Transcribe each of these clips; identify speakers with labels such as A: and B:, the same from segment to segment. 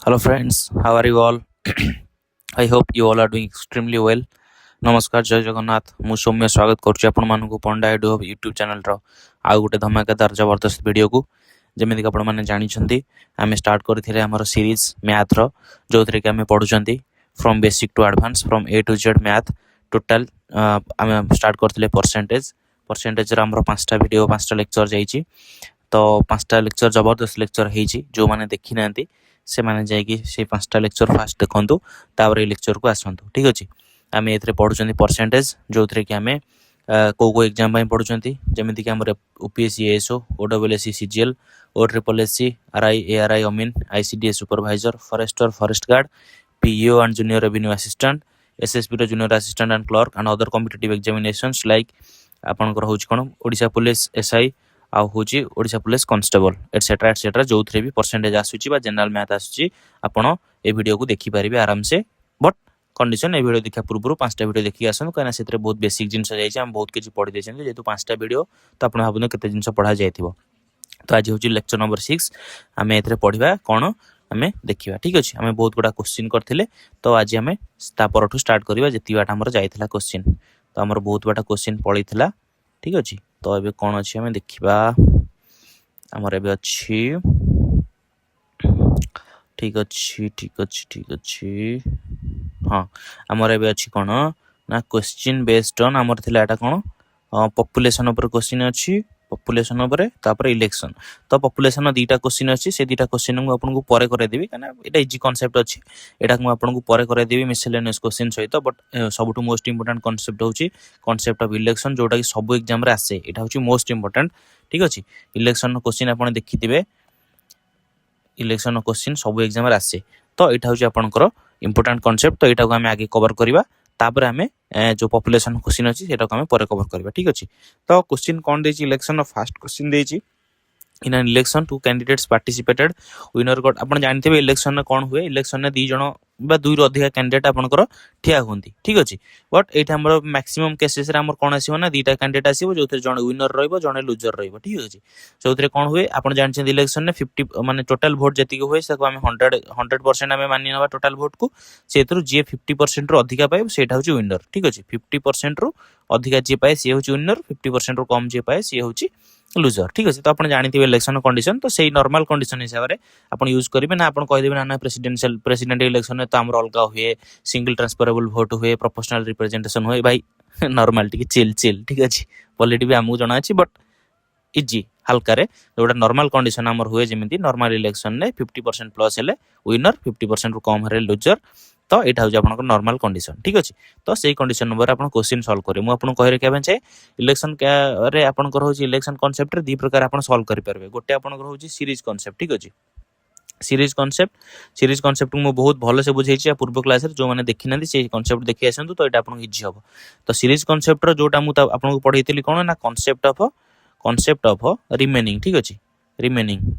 A: Hello friends, how are you all? I hope you all are doing extremely well. नमस्कार जय जगन्नाथ मु सौम्य स्वागत करुच्ची आपण मानकु पंडा एडु यूट्यूब चैनल रो आउ गोटे धमाकेदार जबरदस्त वीडियो को जमिति आपण माने जानि छंती आमे स्टार्ट करथिले हमर सीरीज मैथ रो जोथरे कि आमे पढुचंती from basic to advance from A to Z math total आमे स्टार्ट करथिले परसेंटेज रो हमर पांचटा वीडियो पांचटा लेक्चर जाईची तो पांचटा लेक्चर जबरदस्त लेक्चर हेची जो माने देखि नांती से माने जायकी से पांचटा लेक्चर फास्ट देखंतु तापर ए लेक्चर को आसंतु ठीक अछि आमे एथरे पढुचंती परसेंटेज जोथरे कि आमे को एग्जाम पई पढुचंती जेमिति कि हमर यूपीएससी एएसओ ओडब्ल्यूएससी सीजीएल ओट्रिपलएससी आरआई एआरआई अमीन ICDS supervisor forester forest guard PEO and junior revenue assistant SSB रो junior assistant and clerk and other competitive examinations like आपनकर होची कोन ओडिशा पुलिस एसआई आ होची ओडिशा पुलिस कांस्टेबल एटसेट्रा जो थरे भी परसेंटेज आसुची बा जनरल मैथ आसुची आपण ए वीडियो को देखि परिबे आराम से बट कंडीशन ए वीडियो देखा पूर्व पांचटा वीडियो देखि आसन कना सेतरे बहुत बेसिक जिंस जाई हम बहुत किछि पढि देछन जेतु पांचटा वीडियो तो आपण भाबुन केते जिंस पढा जायथिबो तो आज होची लेक्चर नंबर 6 हमें एथरे पढिबा कोन हमें देखिबा ठीक अछि हमें बहुत गुडा क्वेश्चन करथिले तो आज हमें ता परठू स्टार्ट करबा जेति बाटा हमर जायथिला क्वेश्चन तो हमर बहुत बाटा क्वेश्चन पळिथिला ठीक अछि तो एबे कोन अछि हमें देखिबा हमर एबे अछि ठीक अछि हां हमर एबे अछि कोन ना क्वेश्चन बेस्ड ऑन हमर थिला एटा कोन पॉपुलेशन ऊपर क्वेश्चन अछि पॉपुलेशन ऊपर तापर इलेक्शन तो पॉपुलेशन दीटा क्वेश्चन अछि से दीटा क्वेश्चन को आपन को परे करे देबी कना एटा इजी कांसेप्ट अछि एटा को आपन को परे करे देबी मिसलेनियस क्वेश्चन सहित बट सबटु मोस्ट इंपोर्टेंट कांसेप्ट होछि कांसेप्ट ऑफ इलेक्शन जोटा कि सब एग्जाम रे आसे एटा होछि मोस्ट इंपोर्टेंट ठीक अछि इलेक्शन क्वेश्चन आपन देखिथिबे इलेक्शन क्वेश्चन सब एग्जाम रे आसे तो एटा होछि आपनकर इंपोर्टेंट कांसेप्ट तो एटा को हम आगे कवर करबा तापर हमें जो पॉपुलेशन क्वेश्चन अछि सेटा को हम पर कवर करबा ठीक अछि तो क्वेश्चन कोन देछि इलेक्शन फर्स्ट क्वेश्चन देछि in an election two candidates participated winner got आपण जानथिबे इलेक्शन ने कोन हुए इलेक्शन ने 2 जण बा 2 रो अधिक कैंडिडेट आपनकर ठिया होंती ठीक अछि बट एटा हमर मैक्सिमम केसेस रे हमर कोन आसीबो ना 2टा कैंडिडेट आसीबो जोथे जण विनर रहइबो जण लूजर रहइबो ठीक अछि जोथरे कोन हुए आपण जानछन इलेक्शन ने 50 माने टोटल वोट जति हुए सको हम 100% हमें मानि नबा टोटल वोट को सेतरु जे 50% रो अधिका पाए सेटा होची विनर ठीक अछि 50% रो अधिका जे पाए से होची विनर 50% रो कम जे पाए से होची लूजर ठीक अछि तो आपण जानिथिबे इलेक्शन कंडीशन तो सेही नॉर्मल कंडीशन हिसाब रे आपण यूज करिवे ना आपण कहि देबे ना प्रेसिडेंट इलेक्शन में तो हमर अलगा हुए सिंगल ट्रांसफरेबल वोट हुए प्रोपोर्शनल रिप्रेजेंटेशन हुए भाई नॉर्मल टिक चिल ठीक अछि पॉलिटी भी हमहु जणा अछि बट इजी हल्का रे जोटा नॉर्मल कंडीशन हमर हुए जेमिति नॉर्मल इलेक्शन ने 50% प्लस हेले विनर 50% रो कम हेले लूजर तो एटा हो आपन नॉर्मल कंडीशन ठीक अछि तो सेही कंडीशन नंबर आपन क्वेश्चन सॉल्व करे मु आपन कहि रे केबे छै इलेक्शन रे आपन कर होछि इलेक्शन कांसेप्ट रे दी प्रकार आपन सॉल्व करि परबे गोटे आपन कर होछि सीरीज कांसेप्ट ठीक अछि सीरीज कांसेप्ट मु बहुत भलो से बुझै छी पूर्व क्लास रे जो माने देखि नंदी से कांसेप्ट देखि आसंतु तो एटा आपन इजी हबो तो सीरीज कांसेप्ट रो जोटा मु आपन को पढैतिली कोन ना कांसेप्ट ऑफ रिमेनिंग ठीक अछि रिमेनिंग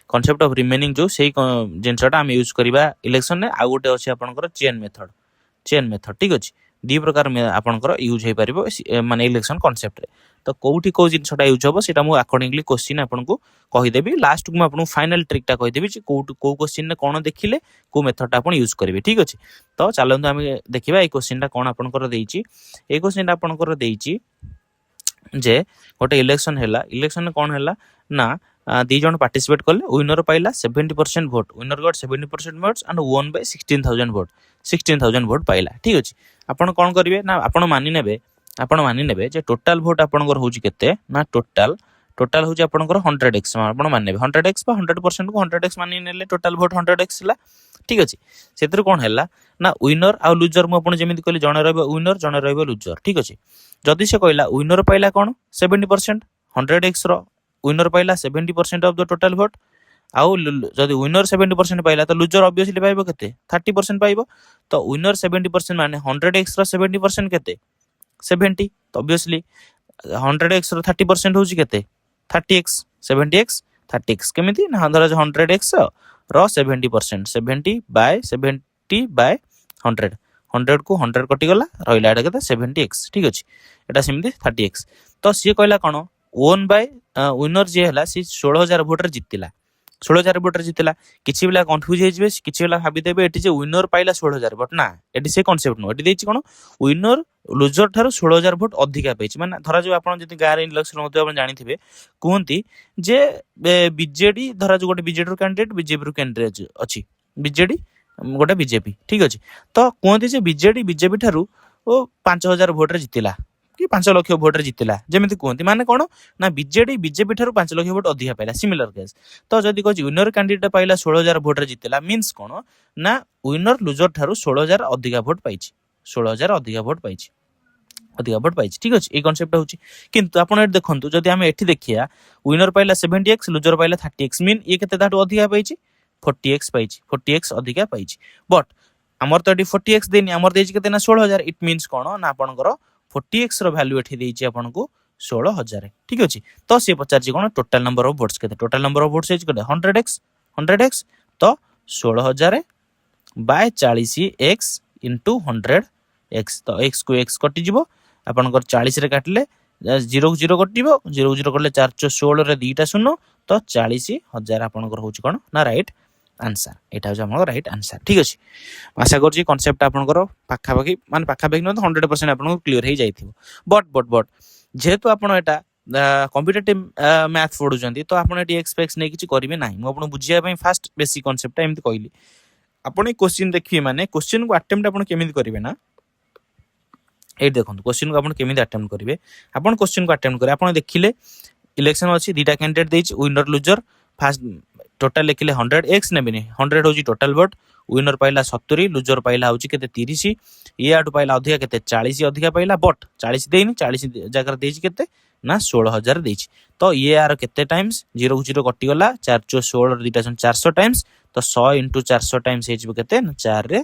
A: कांसेप्ट ऑफ रिमेनिंग जो सेही जिनसटा हम यूज करबा इलेक्शन ने आ गोटे अछि आपनकर चेन मेथड ठीक अछि दी प्रकार में आपनकर यूज हे परिबो माने इलेक्शन कांसेप्ट रे तो कोउठी को जिनसटा यूज होबो सेटा मु अकॉर्डिंगली क्वेश्चन आपन को कहि देबी लास्ट को आपन फाइनल ट्रिक टा कहि देबी को क्वेश्चन ने कोन देखिले को मेथड टा आपन यूज करबे ठीक अछि तो चलंतु हम देखिबा ए क्वेश्चन टा कोन आपनकर देइची ए क्वेश्चन टा आपनकर देइची जे गोटे इलेक्शन हैला इलेक्शन कोन हैला ना 2 जण पार्टिसिपेट करले विनर पाइला 70% vote winner got 70% votes and won by 16000 vote पाइला ठीक अछि आपण कोन करिवे ना आपण मानि नेबे जे टोटल वोट आपनकर होची केते ना टोटल होची आपनकर 100x आपण मानि नेबे 100x बा 100% को 100x मानि नेले टोटल वोट 100x हला ठीक अछि सेतिर कोन हैला ना विनर आ लूजर मु आपण जेमिति कहली जण रहबे विनर जण रहबे लूजर ठीक अछि जदि से कहला विनर पाइला कोन 70% 100x रो विनर पाइला 70% ऑफ द टोटल वोट आउ जदि विनर 70% पाइला तो लूजर ऑब्वियसली पाइबो केते 30% पाइबो तो विनर 70% माने 100x रो 70% केते 70 तो ऑब्वियसली 100x रो 30% होची केते 30x 70x 30x केमिति ना 100x रो 70% 70 बाय 100 100 को 100 कटि गला रहिला एटा केते 70x ठीक अछि एटा सिमिति 30x तो सी कहला कोन 1 बाय विनर जे हला सी 16000 वोट रे जितिला 16,000 भोट जितला किसी पिला कंफ्यूज हो किसी पिला भाविदेवे एटी जे विनर पाइला 16,000 भोट ना एटी से कॉन्सेप्ट नो एटी देछि कोन विनर लूजर ठारो 16,000 भोट अधिका पाइछि माने धरा जो आपण जति गारे इलेक्शन होते आपण जानिथिबे कहंती जे बीजेडी धरा जो गोटे बीजेडी रो कैंडिडेट बीजेपी रो कैंडिडेट अछि बीजेडी गोटे बीजेपी ठीक अछि तो कहंती जे बीजेपी ठारू ओ 5,000 भोट रे जितिला कि 5 लाख भोट रे जितिला जेमिति कहंती माने कोन ना बीजेपी ठारू 5 लाख भोट अधिका पाइला सिमिलर केस तो जदि कहछि विनर कैंडिडेट पाइला 16,000 भोट रे जितिला मींस कोन ना विनर लूजर ठारू 16,000 अधिका भोट पाइछि 16,000 अधिका भोट पाइछि ठीक अछि ए कांसेप्ट होछि किंतु आपण एट देखंतु जदि हम एठी देखिया विनर पाइला 70x लूजर पाइला 30x मीन ये केते दाटू अधिका पाइछि 40x पाइछि 40x अधिका पाइछि बट हमर तो एटी 40x देनी हमर देछि केते ना 16,000 इट मींस कोन ना आपनकर 40x रो वैल्यू एठी देछि आपनको 16,000 ठीक अछि तो से पचारछि कोन टोटल नंबर ऑफ वोट्स केते total number of votes is केते 100x तो 16,000 बाय 40x इनटू 100x तो x को x कटि जिवो आपनकर 40 रे काटले 0 को 0 कटिवो 0 को 0 करले 4 16 रे दीटा शून्य तो 40,000 आपनकर होछि कोन ना राइट आंसर एटा हो हमर राइट आंसर ठीक अछि आशा करछि कांसेप्ट आपनकर पाखा पाखी माने पाखा पाखी न 100% आपनको क्लियर हे जाइथिबो बट जेहेतु आपण एटा कॉम्पिटिटिव मैथ पढुचंती तो आपण एटी एक्सपेक्ट नै किछि करिवे नाही मु आपण बुझिया पई फास्ट बेसिक कांसेप्ट एमति कहली आपण ए क्वेश्चन देखिए माने क्वेश्चन को अटेम्प्ट आपण केमिति करिवे ना ए देखंतु क्वेश्चन को आपण केमिति अटेम्प्ट करिवे आपण क्वेश्चन को अटेम्प्ट करे आपण देखिले इलेक्शन अछि दीटा कैंडिडेट देछि winner loser fast total लिखिले 100x नेबिनी 100 होची टोटल वोट विनर पाइला 70 लूजर पाइला होची केते 30 ये आटू पाइला अधिका केते 40 अधिका पाइला बट 40 देइनी 40 जगह देछि केते ना 16,000 देछि तो ये आर केते टाइम्स 0 0 कटि गला 4 16 दीटा 400 टाइम्स तो 100 * 400 टाइम्स हेजिबो केते ना 4 रे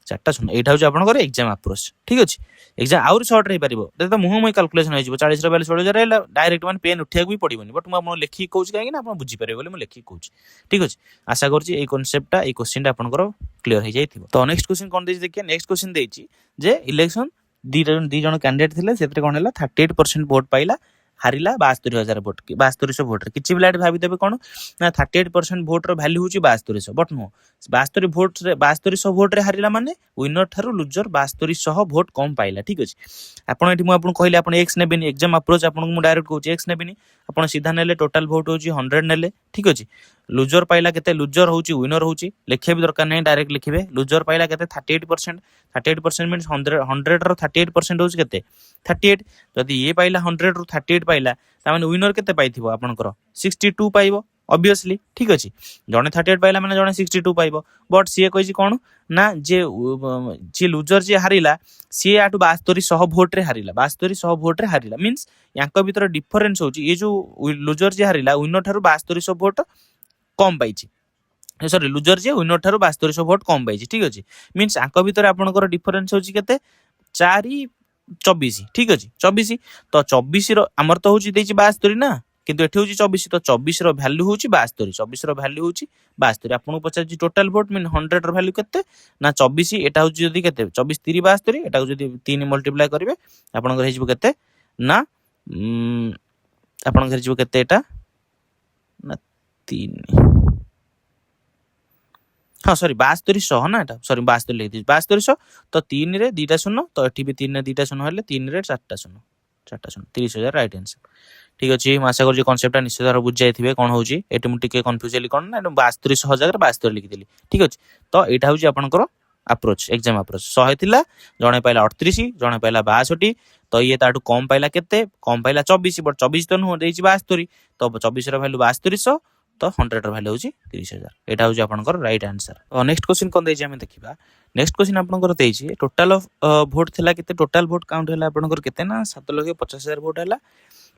A: 4टा सुन एटा हो आपनकर एग्जाम अप्रोच ठीक अछि एग्जाम आउर शॉर्ट रही परिबो त मुह मय कैलकुलेशन हो जिवो 40 रे 16,000 हेला डायरेक्ट मान पेन उठिया भी पड़िबोनी बट म आपन लेखि कहूछ काहे ना आपन बुझी परिबो बोले म लेखि कहूछ ठीक अछि आशा करछि ए कांसेप्टटा ए क्वेश्चनटा आपनकर क्लियर हो जाइथिबो तो नेक्स्ट क्वेश्चन कोन देछि देखिए नेक्स्ट क्वेश्चन देछि जे इलेक्शन दी जण कैंडिडेट थिले सेतरे कोन हला 38% वोट पाइला हारिला 72,000 वोट 7200 वोट किछि बिलाट भाबी देबे कोन ना 38% वोट रो वैल्यू होची 7200 बट नो 72 वोट रे 7200 वोट रे हारिला माने विनर थारु लूजर 7200 वोट कम पाइला ठीक अछि आपण एठी मु आपन कहले आपण x नेबेनी एग्जाम अप्रोच आपण मु डायरेक्ट कहूची x नेबेनी आपण सीधा नेले टोटल वोट होची 100 नेले ठीक अछि लूजर पाइला केते लूजर होची विनर होची लेखिया भी दरकार नै डायरेक्ट लिखिबे लूजर पाइला केते 38% मींस 100 रो 38% होची केते 38 जदि ये पाइला 100 रो 38 पाइला ता माने विनर केते पाइथिबो आपनकर 62 पाइबो ऑब्वियसली ठीक अछि जने 38 पाइला माने जने 62 पाइबो बट सी कहिछि कोन ना जे लूजर जे हारिला सी आटू 7200 वोट रे हारिला 7200 वोट रे हारिला मींस यांक भीतर डिफरेंस होची ये जो लूजर जे हारिला विनर थारु 7200 वोट कम पाइछि सॉरी लूजर जे विनर थारु 7200 वोट कम पाइछि ठीक अछि मींस यांक भीतर आपनकर डिफरेंस होची केते 4-24 ठीक अछि 24 तो 24 रो हमर तो होची देछि 72 ना किंतु एठी होची 24 तो 24 रो वैल्यू होची 72 24 रो वैल्यू होची 72 आपन पचाछि टोटल वोट मीन 100 रो वैल्यू केते ना 24 एटा होची जदी केते 24 3 72 एटा को जदी 3 मल्टीप्लाई करिवे आपन घर हेजिबो केते ना आपन घर हेजिबो केते एटा ना 3 हाँ सॉरी 7200 ना एटा सॉरी 72 लिख दी 7200 तो 3 रे 2टा शून्य तो एठी भी 3 रे 2टा शून्य हेले 3 रे 4टा शून्य 30,000 राइट आंसर ठीक अछि म आशा कर जे कांसेप्टटा निश्चित भाव बुझ जाइथिबे कोन होउची एठी मु टिके कंफ्यूज हेली कोन ना 7200 जगह 72 लिखि देली ठीक अछि तो एटा होउची आपनकर अप्रोच एग्जाम अप्रोच 100 थिला जणे पाइला 38 जणे पाइला 62 तो ये ताटू कम पाइला केते कम पाइला 24 बट 24 तो न देछि 72 तो 24 रो वैल्यू 7200 तो 100 रो वैल्यू होची 30,000 एटा होची आपनकर राइट आंसर और नेक्स्ट क्वेश्चन कोन देछि हम देखिबा नेक्स्ट क्वेश्चन आपनकर देछि टोटल ऑफ वोट थिला केते टोटल वोट काउंट हैला आपनकर केते ना 7,50,000 वोट हैला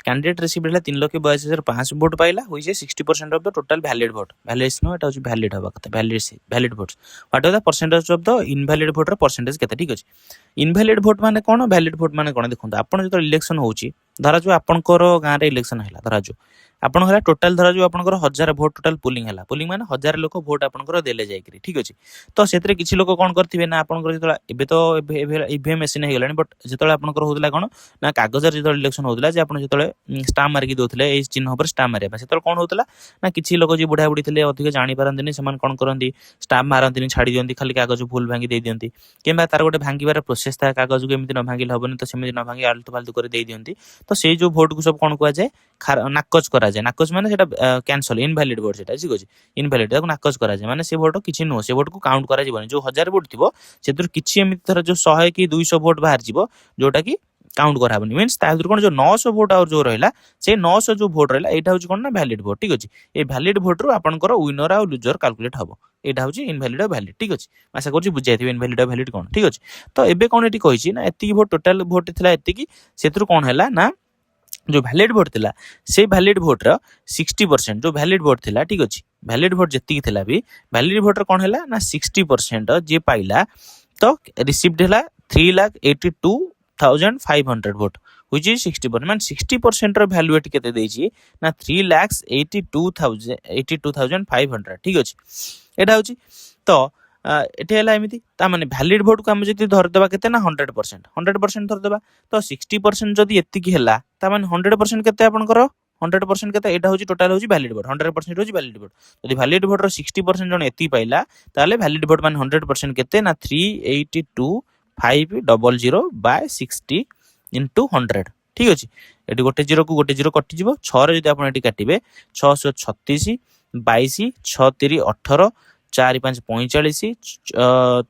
A: कैंडिडेट रिसीव हैला 3,82,500 वोट पाइला होई जे 60% of the total valid vote valid नो एटा होची वैलिड हबा कते valid votes what are the percentage of the invalid vote रो परसेंटेज केते ठीक अछि इनवैलिड वोट माने कोन वैलिड वोट माने कोन देखंत आपन जो इलेक्शन होची धरा जो आपनकर गां रे इलेक्शन हैला धरा जो आपण हला टोटल धरा जो आपनकर 1000 भोट टोटल पुलिंग हला पुलिंग माने 1000 लोक भोट आपनकर देले जाय करी ठीक अछि तो सेतरे किछि लोक कोन करथिबे ना आपनकर जेतला एबे तो EVM machine hey Gelani but जेतला आपनकर होतला कोन ना कागजर जेतला इलेक्शन होतला जे आपन जेतले स्टाम्प मारकी दोथले ए चिन्ह पर स्टाम्प मारे सेतला कोन होतला ना किछि लोक जे बुढा बुढी थिले अधिक जानि पारंदिनी समान कोन करंदी स्टाम्प मारंदिनी छाडी दियंती खाली कागज फुल भांगी दे दियंती केमबा तार गोटे भांगीबार प्रोसेस था कागज को एमिति न भांगिल हबनी तो सेमिति न भांगी आलतु फालतु करे दे दियंती तो से जो भोट को सब कोन कुआ जाय नाकच करा जाय नाकच माने सेटा कैंसल इनवैलिड भोट सेटा ठीक अछि इनवैलिड ताको नाकच करा जाय माने से भोट किछि नो से भोट को काउंट करा जिवनी जो 1000 भोट थिबो सेतुर किछि एमिति थरा जो 100 की 200 भोट बाहर जिवो जोटा की काउंट करा हबनी मींस ता कोन जो 900 भोट और जो रहला से 900 जो भोट रहला एटा होची कोन ना वैलिड भोट ठीक अछि ए वैलिड भोट रो आपनकर विनर आ लूजर कैलकुलेट हबो एटा होची इनवैलिड और वैलिड ठीक अछि आशा करछि बुझाइथिबे इनवैलिड और वैलिड कोन ठीक अछि तो एबे कोन एटी कहिछि ना एति भोट टोटल भोट थिला एति की सेतुर कोन हैला ना जो वैलिड भोट थिला से वैलिड भोट रो 60% जो वैलिड भोट थिला ठीक अछि वैलिड भोट जति थिला भी वैलिड भोट रो कोन हैला ना 60% जे पाइला तो रिसीव्ड हैला 3,82,500 vote which is 60% मान 60% रो वैल्यू एटी केते देछि ना 3,82,500 ठीक अछि एटा होछि तो एटे हला एमिति ता माने वैलिड भोट को हम जति धर देबा केते ना 100% धर देबा तो 60% जदी एति की हला ता माने 100% केते आपन करो 100% केते एटा होछि टोटल होछि वैलिड भोट 100% होछि वैलिड भोट जदी वैलिड भोट रो 60% जण एति पाइला ताले वैलिड भोट माने 100% केते ना 382,500 by 60 into 100 ठीक अछि एटी गोटे जीरो को गोटे जीरो कटि जिवो 6 रे जदी आपण एटी काटिबे 636 22 6 3 18 4 5 45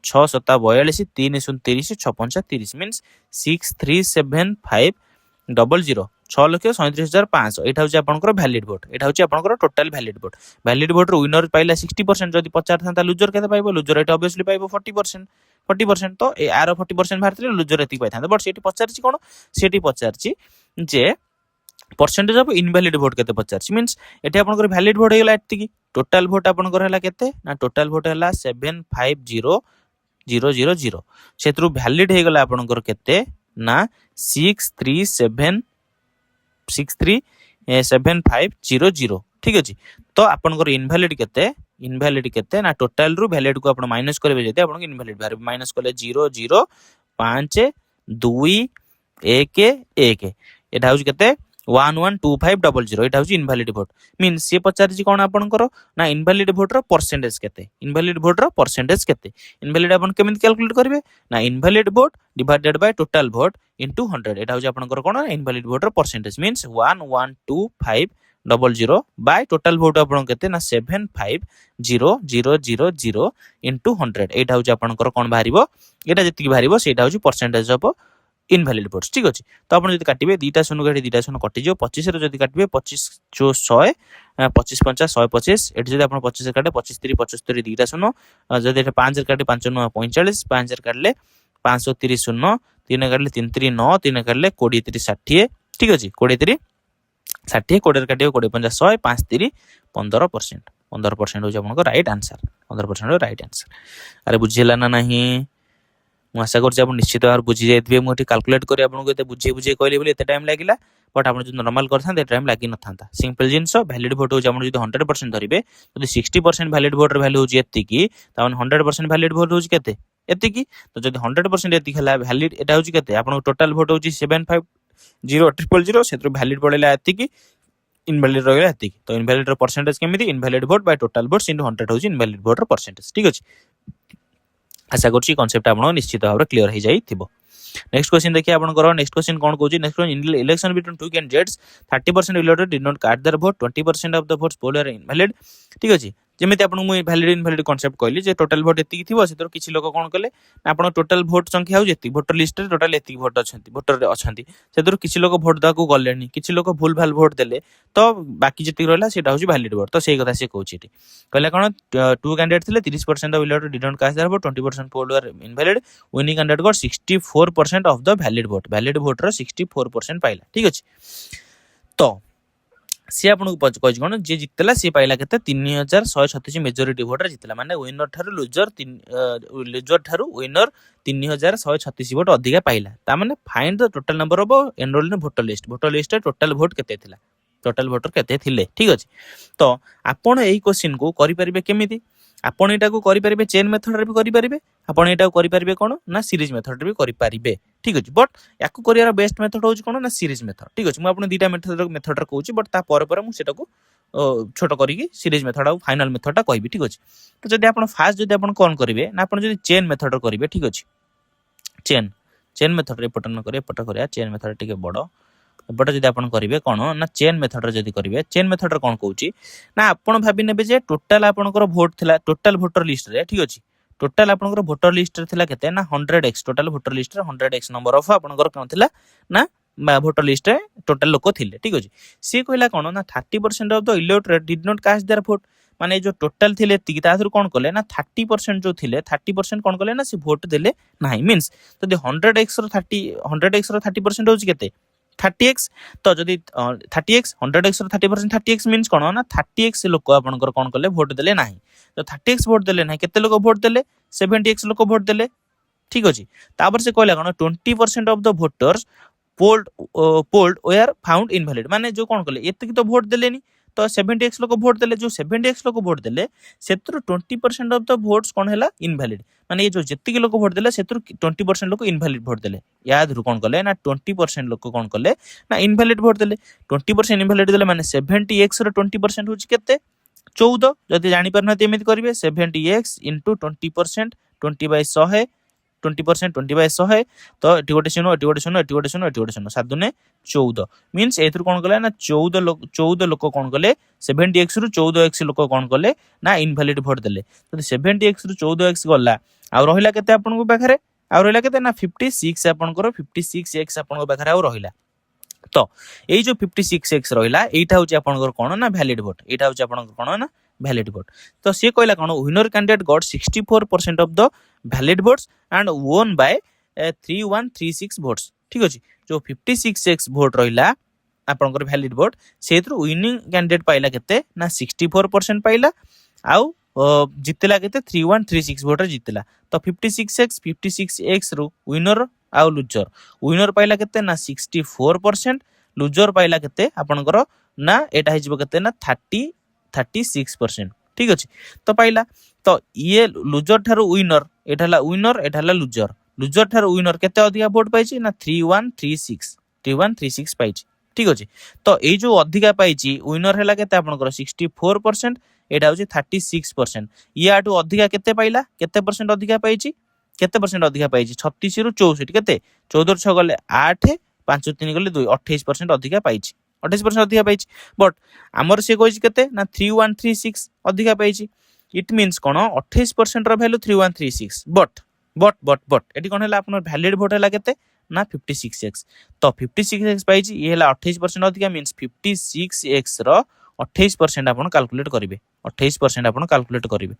A: 6 7 42 3 0 30 6 5 30 मींस 637500 6,37,500 एटा होची आपनकर वैलिड भोट एटा होची आपनकर टोटल वैलिड भोट रो विनर पाइला 60% जदी 50 थांता लूजर केते पाइबो लूजर एटा ऑब्वियसली पाइबो 40% तो ए आरो 40% भारतले लूजर एति पाइ थांता बट सेठी पचारची कोन सेठी पचारची जे परसेंटेज ऑफ इनवैलिड भोट केते पचारची मींस एठी आपनकर वैलिड भोट हेला एति की टोटल भोट आपनकर हेला केते ना टोटल भोट हेला 750,000 सेत्रु वैलिड हे गेला आपनकर केते ना 637500 ठीक अछि तो आपनकर इनवैलिड केते ना टोटल रु वैलिड को आपण माइनस करबे जते आपण इनवैलिड बारे माइनस करले 0 0 5 2 1 1 एटा होछि केते 112500 एटा होछि इनवैलिड भोट मींस से पचारछि कोन आपनकर ना इनवैलिड भोट रो परसेंटेज केते इनवैलिड इनवैलिड आपण केमिति कैलकुलेट करबे ना invalid vote divided by total vote into 100 एटा होछि आपनकर कोन इनवैलिड भोट रो percentage means 112500 by total vote आपण केते ना 750,000 इनटू 100 एटा होछि आपनकर कोन बाहरिबो एटा जति बाहरिबो सेटा होछि परसेंटेज ऑफ इनवैलिड भोट्स ठीक अछि तो आपण जति काटिबे दीटा शून्य गाडी दीटा शून्य कटि जो 25 रे जति काटिबे 25 जो 100 25 5 125 एठी जति आपण 25 काटे 25 3 75 दीटा शून्य जति एटा 5 रे काटे 5 9 45 5 रे काटले 530 शून्य 3 काटले 3 3 9 3 काटले 20 3 60 ठीक अछि 20 3 60 20 रे काटिबे 20 5 100 5 3 15% हो आपनको राइट आंसर 15% राइट आंसर अरे बुझिला ना नहीं मु आशा करछि आपण निश्चित भाव बुझि जाइथिबे मु एठी कैलकुलेट करी आपनको एते बुझे कहले बोली एते टाइम लागिला बट आपण जो नॉर्मल करथां टाइम लागि न थांता सिंपल जिंस वैलिड भोट हो आपण जो 100% धरिबे जदि 60% वैलिड भोट रो वैल्यू हो एति की तावन 100% वैलिड भोट हो केते एति की तो जदि 100% एति हला वैलिड एटा हो केते आपण टोटल भोट हो 750,000 सेत्र वैलिड पड़ेला एति की इनवैलिड रहला एति की तो इनवैलिड रो परसेंटेज केमिति invalid vote bye total vote into 100 हो इनवैलिड भोट रो परसेंटेज ठीक अछि आशा करछि कांसेप्ट आपण निश्चित भाव क्लियर हो जाई थिबो नेक्स्ट क्वेश्चन देखिए आपनकर नेक्स्ट क्वेश्चन कोन कहूची next election between two candidates 30% elected did not cast their vote 20% of the votes poll are invalid ठीक अछि जेमिति आपन मु वैलिड इनवैलिड कांसेप्ट कहली जे टोटल वोट एति थिबो सेतर किछि लोक कोन कले आपन टोटल वोट संख्या हो जेति वोटर लिस्ट रे टोटल एति वोट अछंती वोटर रे अछंती सेतर किछि लोक वोट दा को गलेनी किछि लोक भूल भाल वोट देले तो बाकी जेति रहला सेटा होची वैलिड वोट तो सेही कथा से कहूची एटी कहले कोन टू कैंडिडेट थिले 30% of elected did not cast their vote 20% poll are invalid winning candidate got 64% of the valid vote रो 64% पाइला ठीक अछि तो सी आपन को कहै कोन जे जितला सी पाइला केते 3136 मेजॉरिटी वोट रे जितला माने winner Tharu loser Tharu winner 3136 vote अधिका पाइला ता माने find the total number of enrolled in voter list रे टोटल वोट केते थिला टोटल भोटर केते थिले ठीक अछि तो आपण एई क्वेश्चन को करि परिबे केमिति आपण एटा को करि परिबे चेन मेथड रे भी करि परिबे आपण एटा को करि परिबे कोन ना सीरीज मेथड रे भी करि परिबे ठीक अछि बट याकू करियार बेस्ट मेथड होउछ कोन ना सीरीज मेथड ठीक अछि मु आपण दीटा मेथड रे कहूची बट ता पर मु सेटा को छोट करिकी सीरीज मेथड आ फाइनल मेथड ता कहबी ठीक अछि तो जदि आपण फास्ट जदि आपण कोन करिवे ना आपण जदि चेन मेथड रे करिवे ठीक अछि चेन मेथड रे पटन करे पट करिया चेन मेथड टिके बडो एपटे जदि आपण करिवे कोन ना चेन मेथड रे जदि करिवे चेन मेथड रे कोन कहूची ना आपण भाबी नेबे जे टोटल आपणकर वोट थिला टोटल वोटर लिस्ट रे ठीक अछि टोटल आपणकर वोटर लिस्ट रे थिला केते ना 100x टोटल वोटर लिस्ट रे 100x नंबर ऑफ आपणकर कोन थिला ना वोटर लिस्ट रे टोटल लोक थिले ठीक अछि सी कहला कोन ना 30% of the electorate did not cast their vote माने जो टोटल थिले ती ताथुर कोन कले ना 30% जो थिले 30% कोन कले ना से वोट देले नाही मींस तो 100x रो 30% होची केते 30x तो जदि 30x 100x रो 30% 30x मींस कोन ना 30x लोक आपनकर कोन कले वोट देले नाही तो 30x वोट देले नाही केते लोक वोट देले 70x लोक वोट देले ठीक अछि तापर से कहला कोन 20% of the voters polled were found invalid माने जो कोन कले एते की तो वोट देलेनी तो 70x लोक वोट देले जो 70x लोक वोट देले सेत्र 20% ऑफ द वोट्स कोन हैला इनवैलिड माने ये जो जत्ति के लोक वोट देले सेत्र 20% लोक इनवैलिड वोट देले याद रु कोन कले ना 20% लोक कोन कले ना इनवैलिड वोट देले 20% इनवैलिड देले माने 70x रो 20% होची केते 14 जदि जानि परना तेमिति करिवे 70x * 20% 20/100 20% 20/100 तो एटी गोटे शून्य एटी गोटे शून्य एटी गोटे शून्य एटी गोटे शून्य 7 दुने 14 मींस एथुर कोन कले ना 14 लोक कोन कले 70x रु 14x लोक कोन कले ना इनवैलिड वोट देले तो 70x रु 14x गला आ रहिला केते आपन को पाखरे आ रहिला केते ना 56 आपन को 56x आपन को पाखरे आ रहिला तो एई जो 56x रहिला एटा होची आपन को कोन ना वैलिड वोट एटा होची आपन को कोन ना वैलिड वोट तो से कहला कोन winner candidate got 64% of the valid votes and won by 3136 votes ठीक अछि जो 56x वोट रहिला आपनकर वैलिड वोट सेथु विनिंग कैंडिडेट पाइला केते ना 64% पाइला आउ जितला केते 3136 वोट रे जितला तो 56x रु विनर आउ लूजर पाइला केते ना 64% लूजर पाइला केते आपनकर ना एटा हिजबो केते ना 36% ठीक अछि तो पाइला तो ये लूजर थारो विनर एठाला विनर एठाला लूजर थारो विनर केते अधिका वोट पाइछि ना 3136 पाइछि ठीक अछि तो ए जो अधिका पाइछि विनर हैला केते आपनकर 64% एटा होछि 36% या आटू अधिका केते पाइला केते परसेंट अधिका पाइछि केते परसेंट अधिका पाइछि 36 रु 64 केते 14 6 गले 8 5 3 गले 2 28% अधिका पाइछि 28% अधिका पाइछि बट हमर से कहिछि केते ना 3136 अधिका पाइछि इट मींस कोन 28% रो वैल्यू 3136 बट एटी कोन हैला आपन वैलिड वोट हैला केते ना 56x तो 56x पाइछि ये हैला 28% अधिका मींस 56x रो 28% आपन कैलकुलेट करिवे 28% आपन कैलकुलेट करिवे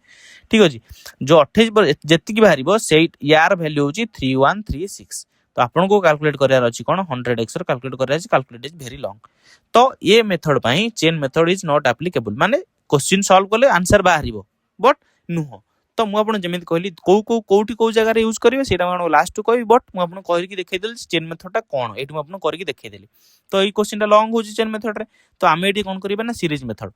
A: ठीक अछि जो 28 जेति की बाहरिबो से यार वैल्यू होची 3136 तो आपन को कैलकुलेट करियार अछि कोन 100x रो कैलकुलेट करियार अछि कैलकुलेट इज वेरी लॉन्ग तो ये मेथड पई chain method is not applicable माने क्वेश्चन सॉल्व करले आंसर बाहरिबो बट नुह तो मु आपन जेमिति कहली कोठी को जगह रे यूज करिवे सेटा मन लास्ट कहबी बट मु आपन कहि कि देखाइ देली चेन मेथडटा कोन एठी मु आपन करि कि देखाइ देली तो ई क्वेश्चनटा लॉन्ग होची चेन मेथड रे तो आमे एठी कोन करिबा ना सीरीज मेथड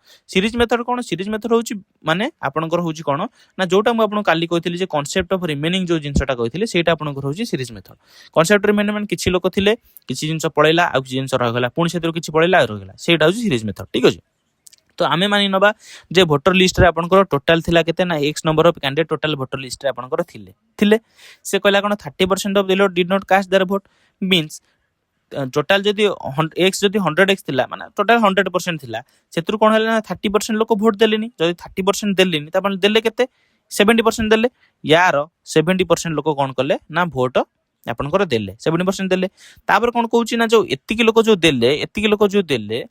A: कोन सीरीज मेथड होची माने आपनकर होची कोन ना जोटा मु आपन काली कहितली जे कांसेप्ट ऑफ रिमेनिंग जो जिंसटा कहितली सेटा आपनकर होची सीरीज मेथड कांसेप्ट रिमेनिंग माने किछि लोक थिले किछि जिंस पळैला आ किछि जिंस रहगला पुणी सेतिर किछि पळैला आ रहगला सेटा होची सीरीज मेथड ठीक अछि तो आमे मानि नबा जे वोटर लिस्ट रे आपनकर टोटल थिला केते ना x number of candidate total voter list रे आपनकर थिले से कहला कोन 30% ऑफ द लोग did not cast their vote means total जदी x जदी 100x थिला माने टोटल 100% थिला सेतुर कोन हला ना 30% लोक वोट देलेनी जदी 30% देलेनी त अपन देले केते 70% देले यार 70% लोक कोन करले ना वोट आपनकर देले 70% देले तापर कोन कहूची ना जो एत्तिकी लोक जो देले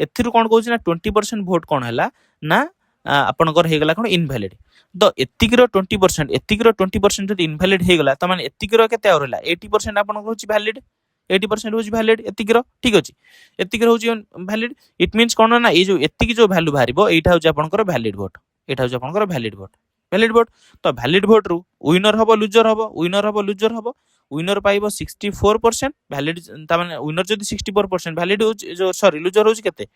A: एथिरु कोन कहूची ना 20% वोट कोन हला ना आपनकर हे गला कोन इनवैलिड तो एत्तिकी रो 20% जदी इनवैलिड हे गला त माने एत्तिकी रो केते आउरला 80% आपनकर होची वैलिड 80% होची वैलिड एत्तिकी रो ठीक अछि एत्तिकी रो होची वैलिड इट मींस कोन ना ए जो एत्तिकी जो वैल्यू बाहरिबो एटा होची आपनकर वैलिड वोट वैलिड वोट तो वैलिड वोट रु विनर हबो लूजर हबो विनर पाइबो 64% वैलिड ता माने विनर जदी 64% वैलिड जो सॉरी लूजर होची केते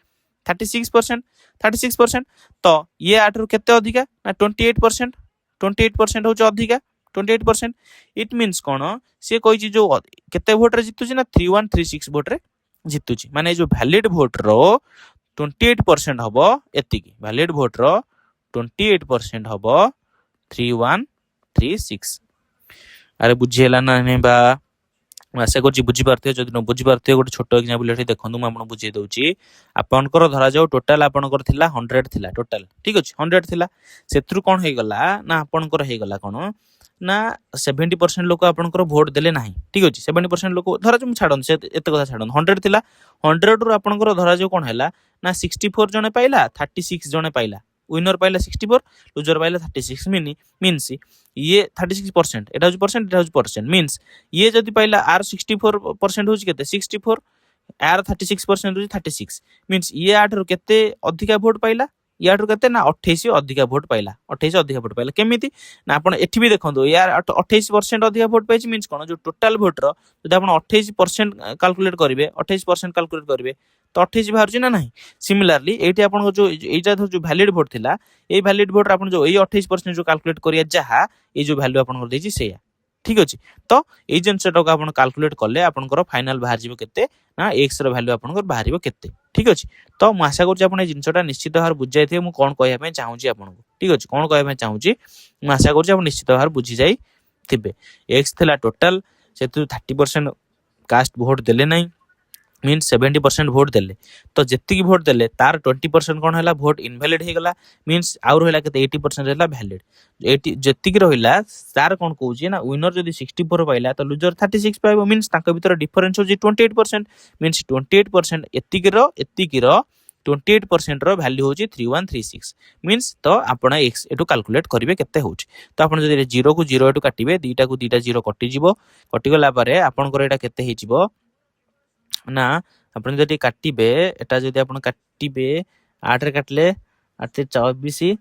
A: 36%, 36%। तो ये आठर केते अधिका ना 28%, 28% हूँ अधिका 28%। इट मीन्स कौन सी कही जो केते भोट रे जितुची ना 3136 भोट रे जितुची माने जो वैलिड भोट रो 28% हबो एतिकी वैलिड भोट रो 28% हबो 3136। अरे बुझेला ना नहीं बा आशा कर बुझी पार्थे जदि न बुझी पार्थे गोटे छोट एग्जांपल एठी देखंतु म आपन बुझे दउची आपनकर धरा जाऊ टोटल आपनकर थिला 100 थिला टोटल ठीक अछि 100 थिला सेथरु कोन हे गला ना आपनकर हे गला कोन ना 70% लोक आपनकर वोट देले नाही ठीक अछि 70% लोक धरा जाऊ छाडन से एते कथा छाडन 100 थिला 100 रु आपनकर धरा जाऊ कोन हैला ना 64 जने पाइला 36 जने पाइला विनर पाइला 64 लूजर पाइला 36 मीन्स ये 36% एटा हज परसेंट मीन्स ये जदि पाइला आर 64% होची केते 64 आर 36% होची 36 मीन्स ये आठर केते अधिका वोट पाइला याठर केते ना 28 अधिका वोट पाइला 28 अधिका वोट पाइला केमिति ना आपण एठी भी देखंदो यार 28% अधिका वोट पाइछि मीन्स कोन जो टोटल वोट रो जदि आपण 28% कैलकुलेट करिवे 28% कैलकुलेट करिवे तो 28 बाहर ना नहीं सिमिलरली एठी आपण जो एटा जो वैलिड वोट थिला ए वैलिड वोट आपण जो ए 28% जो कैलकुलेट करिया जहा ए जो वैल्यू आपण देछि सेया ठीक अछि तो ए जिंसटा को आपण कैलकुलेट करले आपनकर फाइनल बाहर जिवो केते ना x रो वैल्यू आपनकर बाहरिबो केते ठीक अछि तो म आशा करछि आपण ए जिंसटा निश्चित भार बुझ जायथिबे मु कोन कहया पे चाहूची आपनको ठीक अछि कोन कहया पे चाहूची म आशा करछि आपण निश्चित भार बुझी जाई थिबे x थिला टोटल सेतु 30% कास्ट वोट देले नै मीन्स 70% वोट देले तो जेतिकी वोट देले तार 20% कोन हैला वोट इनवैलिड हे गला मीन्स आउर हैला केते 80% हैला वैलिड 80 जेतिकी रहिला तार कोन कहूची ना विनर जदी 64 पाइला तो लूजर 36 पाइबो मीन्स तांका भीतर डिफरेंस होची 28% मीन्स 28% एतिकी रो 28% रो वैल्यू होची 3136 मीन्स तो आपण x एटू कैलकुलेट करिवे केते होची तो आपण जदी 0 को 0 एटू काटिबे दीटा को दीटा 0 कटि जिवो कटि गला पारे आपण को एटा केते हे जिवो ना आपण जदी काटिबे एटा जदी आपण काटिबे 8 रे काटले 8 रे 24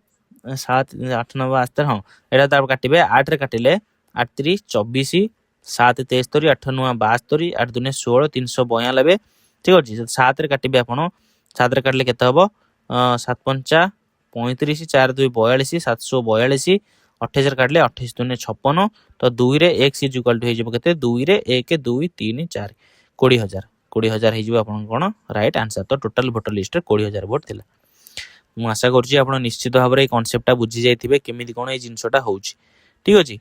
A: 7 8 9 8 हां एटा त काटिबे 8 रे काटिले 8 3 24 7 73 8 9 72 8 2 16 392 ठीक अछि 7 रे काटिबे आपण 7 रे काटले केते हबो 7 5 35 4 2 42 742 28 रे काटले 28 2 56 तो 2 रे x इक्वल टू हे जबो केते 2 रे 1 2 3 4 20000 हे जिवो आपण कोन राइट आंसर तो टोटल वोटर लिस्ट रे 20000 वोट थिला मु आशा करछि आपण निश्चित भाव रे कांसेप्टटा बुझी जाइथिबे केमिति कोन ए जिंसटा होउची ठीक अछि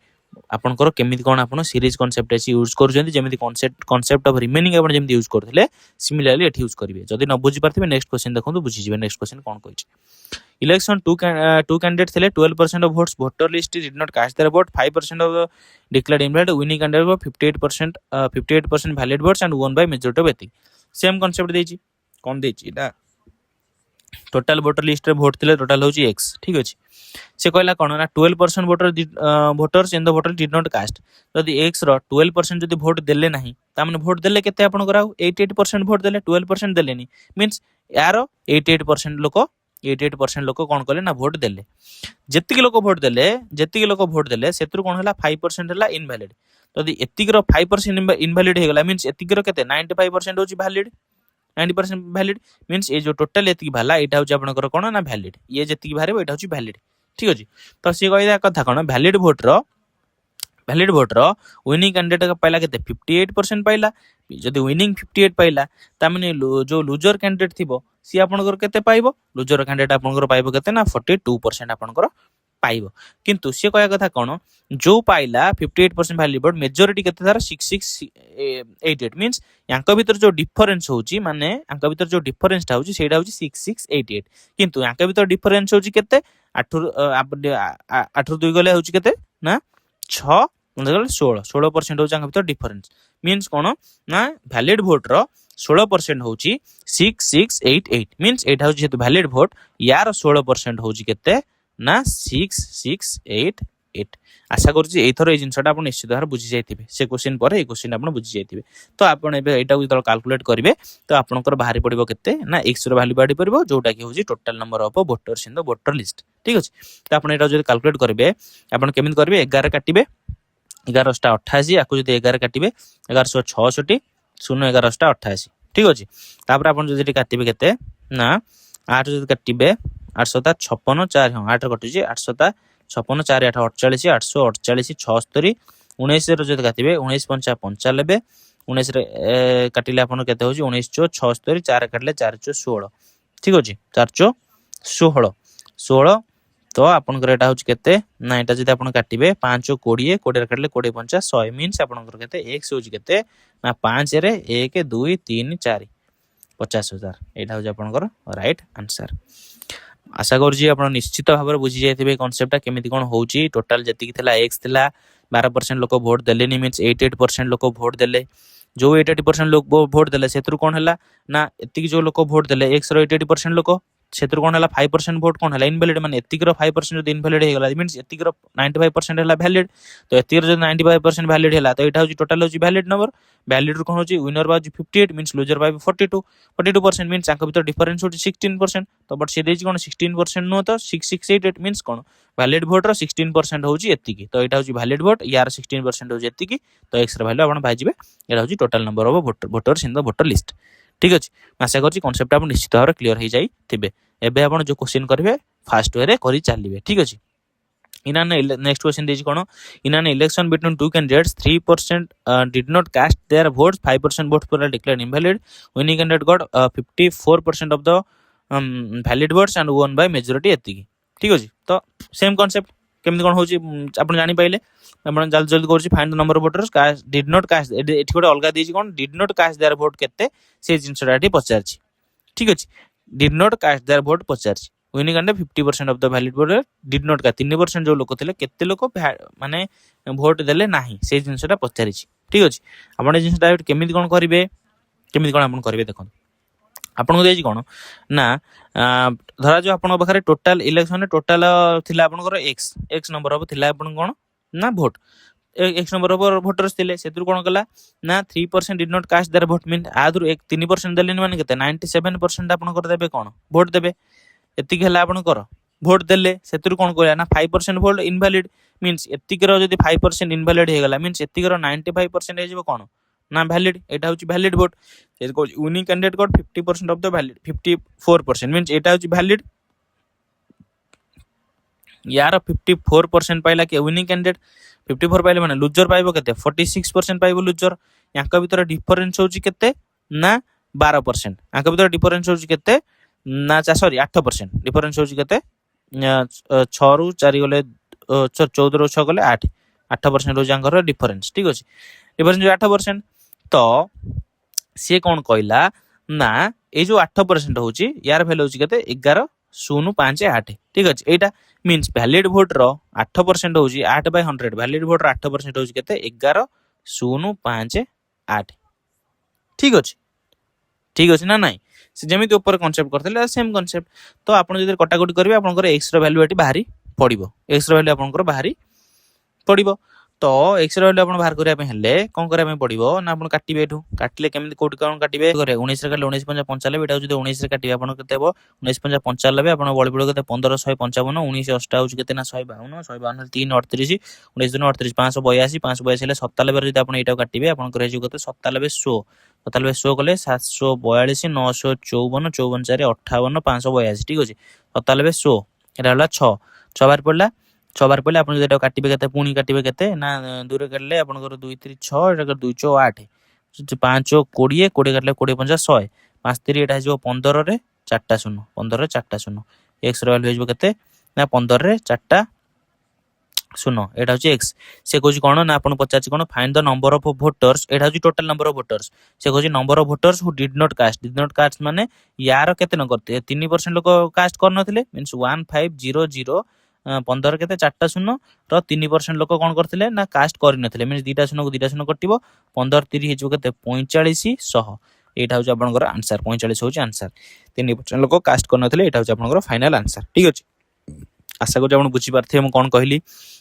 A: आपनकर केमिति कोन आपण सीरीज कांसेप्ट अछि यूज करू जंती जेमिति कांसेप्ट ऑफ रिमेनिंग आपण जेमिति यूज करथिले सिमिलरली एठी यूज करिवे जदि न बुझी पारथिबे नेक्स्ट क्वेश्चन देखंतु बुझी जिवे नेक्स्ट क्वेश्चन कोन कहछि इलेक्शन टू कैंडिडेट थिले 12% of votes voter list did not cast their vote 5% of declared invalid winning candidate 58% valid votes and won by majority of एथिक सेम कांसेप्ट देछि कोन देछि एटा टोटल वोटर लिस्ट रे vote थिले टोटल होची x ठीक अछि से कहला कोन ना 12% voters in the voter did not cast जदि x रो 12% जदि वोट देले नाही ता माने वोट देले केते आपण कराउ 88% वोट देले 12% देलेनी मींस यारो 88% लोक कोन करले ना वोट देले जेतिक लोक वोट देले सेतरु कोन हला 5% हला इनवैलिड जदि एतिक रो 5% इनवैलिड हे गला मींस एतिक रो केते 95% होची वैलिड 90% वैलिड मींस ए जो टोटल एतिक भाला एटा होची आपनकर कोन ना वैलिड ये जेतिक भारे एटा होची वैलिड ठीक अछि तो से कहया कथा कोन वैलिड वोट रो विनिंग कैंडिडेट पाइला केते 58% पाइला जदि विनिंग 58 पाइला ता माने जो लूजर कैंडिडेट थिबो सी आपनकर केते पाइबो लूजर कैंडिडेट आपनकर पाइबो केते ना 42% आपनकर पाइबो किंतु से कहया कथा कोन जो पाइला 58% वैलिड वोट मेजॉरिटी केते तार 6688 मींस यांका भीतर जो डिफरेंस होची माने यांका भीतर जो डिफरेंस ता होची सेडा होची 6688 किंतु यांका भीतर डिफरेंस होची केते 8 2 गले होची केते ना 6 16% होची यांका भीतर डिफरेंस मींस कोन ना वैलिड वोट रो 16% होची 6688 मींस एटा होची जेतु वैलिड वोट यार 16% होची केते ना 6688 आशा करछि एथरो ए जिंसटा आपण निश्चित भार बुझी जाइथिबे से क्वेश्चन पर ए क्वेश्चन आपण बुझी जाइथिबे तो आपण एबे एटा जतल कैलकुलेट करिवे तो आपनकर बाहरी पड़िबो केते ना x रो वैल्यू बाहरी पड़िबो जोटा कि होची total number of voters in the voter list ठीक अछि तो आपण एटा जदि कैलकुलेट करिवे आपण केमित करिवे 11 काटिबे 11 * 88 आकु जदि 11 काटिबे 1166 0 11 * 88 ठीक अछि तापर आपण जदि काटिबे केते ना आठ जब काटे 856 4 हाँ 8 कटुचे 856 4 8 48 848 76 19 जब काटे 19 5 95 19 काटिले आपन केते होची 19 चो 76 4 काटले 4 चो 16 ठीक अछि 4 चो 16 16 तो आपन एटा होची केते ना एटा जदि आपन काटिबे 5 चो 20 20 काटले 20 5 100 मींस आपन केते x होची केते ना 5 रे 1 2 3 4 50,000 एटा होची आपन राइट आंसर। आशा करूँ आप निश्चित भाव में बुझी जाइए कनसेप्टा केमी कौन हो टोटाल जी एक्स थिला 12% लोक भोट देले मीन्स 88% लोक भोट देले जो 88% लोक भोट देले से कौन है ना एति जो लोक भोट देले एक्स 88% लोक से कौन है 5% भोट कौन है इनवैलिड माने एतिकर 5% जो इनवैलिड हो गला मींस एतिकर 95% है वैलिड तो एतिकर जो 95% वैलिड है तो एटा हो टोटल हो वैलिड नंबर वैलिड कौन हो विनर बा 58 मींस लूजर बा 42% मींस तांका भीतर डिफरेंस हो 16% तो बट से देजी कौन 16% नो तो 6688 मींस कौन वैलिड भोट रो 16% हो एतिकी तो एटा हो वैलिड भोट यार 16% हो एतिकी तो एक्स र वैल्यू आपण पाइ जिवे एटा हो total number of voters in the voter list ठीक अछि। आशा करछि कॉन्सेप्ट आपण निश्चित भाव क्लियर हो जाई थिबे एबे आपण जो क्वेश्चन करबे फास्ट वे रे करि चालिबे ठीक अछि। इन नेक्स्ट क्वेश्चन देजी कोन in an election between two candidates 3% did not cast their votes 5% votes were declared invalid winning candidate got 54% of the valid votes and won by majority एतिकी ठीक अछि। तो सेम कांसेप्ट केमि कोन होची आपण जानि पाइले आपण जल्दी जल्दी करछि find the number of voters cast did not cast एठी गोटे अलगा देजी कोन did not cast their vote केते से जिंसटा एठी पचारछि ठीक अछि। Did not cast their vote पचारछि winning candidate 50% of the valid vote did not का 3% जो लोक थिले केते लोक माने वोट देले नाही से जिंसटा पचारिछि ठीक अछि। आपण ए जिंसटा केमि कोन करिवे केमि कोन आपण करिवे देखो आपण को देजी कोन ना धरा जो आपण बखरे टोटल इलेक्शन टोटल थिला आपण एक्स एक्स नंबर ऑफ थिला आपण कोन ना vote x number of voters थिले सेतु कोन कला ना 3% did not cast their vote mean आदरु 3% देले माने केते 97% आपण कर देबे कोन वोट देबे एतिक हला आपण कर वोट देले सेतु कोन करिया ना 5% वोट इनवैलिड मींस एतिकर जदी 5% इनवैलिड हे गला मींस एतिकर 95% हे जेबो कोन ना वैलिड एटा होची वैलिड वोट से को winning candidate got 50% of the valid 54% means एटा होची वैलिड यार 54% पाइला के विनिंग कैंडिडेट 54 पाइले माने लूजर पाइबो केते 46% पाइबो लूजर याका भीतर डिफरेंस होची केते ना 12% याका भीतर डिफरेंस होची केते ना सॉरी 8% डिफरेंस होची केते 6 रु 4 गले 14 रु 6 गले 8% हो जांगर डिफरेंस ठीक अछि डिफरेंस 8% तो से कौन कहला ना ए जो 8% होची यार वैल्यू होची केते 11.058 ठीक अछि एटा मींस वैलिड वोट रो 8% होची 8/100 वैलिड वोट रो 8% होची केते 11.058 ठीक अछि ना नाही से जेमिति ऊपर कांसेप्ट करथले सेम कांसेप्ट तो आपण जदि कटाकटी करबे आपनकर x रो वैल्यू एटी बाहरी पड़िबो x रो वैल्यू आपनकर बाहरी पड़िबो तो एक्स वैल्यू आपण बाहर करिया पे हेले कोन करिया पे पड़िबो ना आपण काटिबे एठू काटिले केमि कोड कोन काटिबे करे 19 रे काटले 19 5 95 एटा जदि 19 रे काटिबे आपण केते हेबो 19 5 95 आपण बळी बळ केते 15 155 19 8 होची केते ना 152 152 3 38 19 दिन 38 582 582 हेले 97 रे जदि आपण एटा काटिबे आपण करे जो केते 97 100 97 100 कले 742 954 54 4 58 582 ठीक अछि 97 100 एटा हला 6 6 बार पड़ला 6 बार पहले आपण जेटा काटिबे केते पुनी काटिबे केते ना दूर करले आपनकर 2 3 6 एटा 2 4 8 5 20 20 काटले 20 50 100 5 3 एटा जो 15 रे 4टा 0 15 रे 4टा 0 x रो वैल्यू हो केते ना 15 रे 4टा 0 एटा हो x से कोची कोन ना आपण पचाछि कोन find the number of voters एटा हो टोटल नंबर ऑफ वोटर्स से कोची number of voters who did not cast माने यार केते न करते 3% लोक कास्ट कर नथिले मींस 1500 15 केते 4टा 0 र 3% लोक कोन करथिले ना कास्ट करि नथिले मींस 2टा 0 को 2टा 0 कटिबो 15 30 हेजो केते 45 एटा हो आपनकर आंसर 45 होची आंसर 3% लोक कास्ट कर नथिले एटा हो आपनकर फाइनल आंसर ठीक अछि। आशा करू आपण बुझी पारथे हम कोन कहली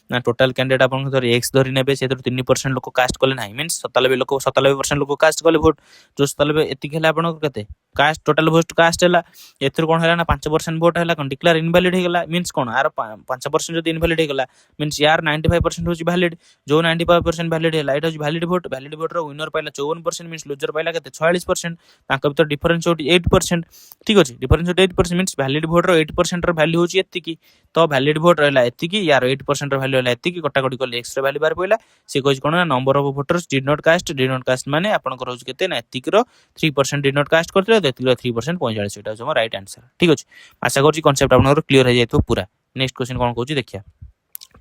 A: ना टोटाल कैंडिडेट आपन धर एक्स धरि नेबे से 3% लोक कास्ट कले नाही मींस 97% लोक कास्ट कले वोट जो 97 एतिक हैला आपन केते कास्ट टोटाल वोट कास्ट हैला एथुर कोन हैला ना 5% वोट हैला कोन डिक्लेयर इनवैलिड हे गेला मींस कोन आर 5% जदी इनवैलिड हे गेला मींस यार 95% होची वैलिड जो 95% वैलिड हैला एटा होची वैलिड वोट रो विनर पाइला 54% मींस लूजर पाइला केते 46% ताका भीतर डिफरेंस होटी 8% ठीक अछि डिफरेंस होटी 8% मींस वैलिड वोट रो 8% रो वैल्यू होची एतिकी तो वैलिड वोट रहला एतिकी यार 8% रो वैल्यू हैला एतिकी कटाकटी करले एक्स रो वैल्यू बार पइला से कहै कोन ना number of voters did not cast माने आपन को होची केते ना एतिकी रो 3% डिड नॉट कास्ट करले एतिकी रो 3% 45 एटा होची राइट आंसर ठीक अछि आशा करछि कांसेप्ट आपन क्लियर हो जाइतो पूरा नेक्स्ट क्वेश्चन कोन कहूची देखिया